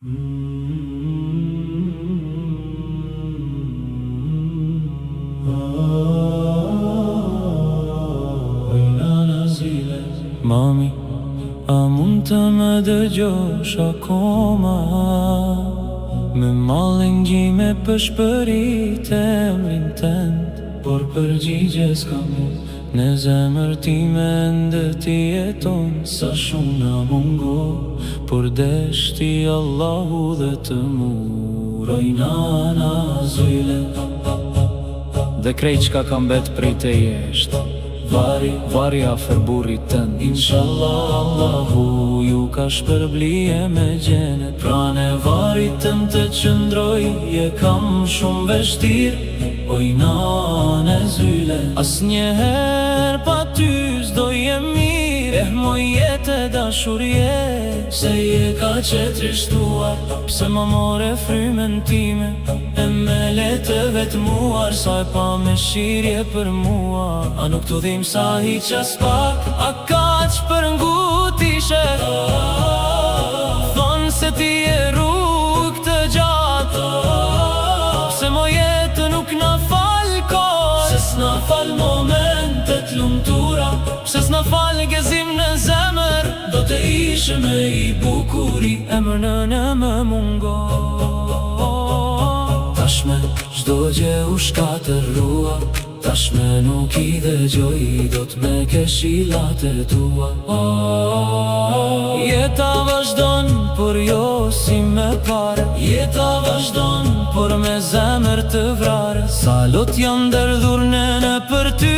Mami, a mund të më dëgjosh akoma? Me mallin gjime për shpërit e emrin tënd, por përgjigje s'kam unë. Në zemër time ndë ti jeton, sa shumë na mungo, por deshti Allahu dhe të muroj nana zojle. Dhe krejt qka kam bet prej te jesht, vari afer burrit tënd. Inshallah Allahu ju ka shpërblije me gjenet. Prane varit tënd të qëndroj, je kam shumë veshtir, oj nane zyle. As njeher pa ty s'do je mirë, moj jetë e dashurje, se je ka qetrishtuar. Pse ma more frymen time, e me letë vetmuar, sa e pa me shirje për mua. A nuk t'u dhim sa hiqas pak, a kaq për ngut ishe. Thonë se ti e rrug të gjatë, pse mo jetë nuk na fal kohë, pse s'na fal momentet lumtura, pse s'na fal gëzim në zemër. Do të ishe me i bukuri, emër në më mungo. Tashme çdo gjë u shkatërrua, tashme nuk i dëgjoj dot me këshillat e tua. Jeta vazhdon, por jo si me pare. Jeta vazhdon, por me zemër të vrare. Sa lot janë derdhur nene për ty,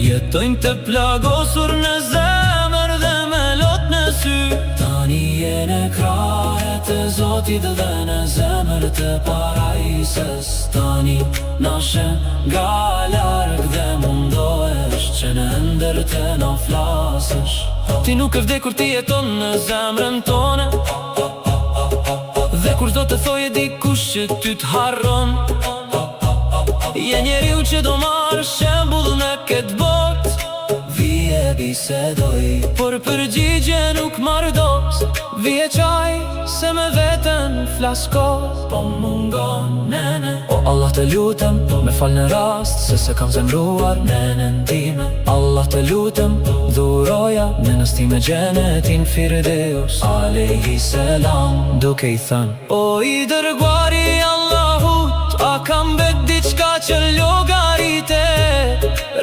jetojnë të plagosur në zemër dhe me lot në sy. Tani jene krahet e Zotit dhe në zemër të parajsës. Tani nashen nga larg dhe mundohesh që në ndër të na flasësh. Ti nuk e vdekur, ti jeton në zemrën tone, dhe kur do të thoje dikush që ty t'harron, je njeriu që do marrë shembull në këtë botë. Vije bisedoj, por përgjigje nuk marrë dos. Vije qaj, se me veten flasko, po mungon nene. O Allah të lutem, me fal në rast, se kam zemruar nenen time. Allah të lutem, dhuroja nenës time gjenetin Firdeus alayhi salam, duke i thënë: o i dërguari Allahut, a kam bet diçka që llogarite?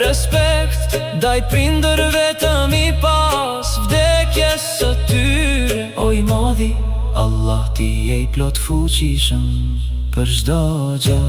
Respekt, daj prindër vetëm i pas vdekjes së tyre. O i modhi, Allah ti je i plot fuqishëm për çdo gjë.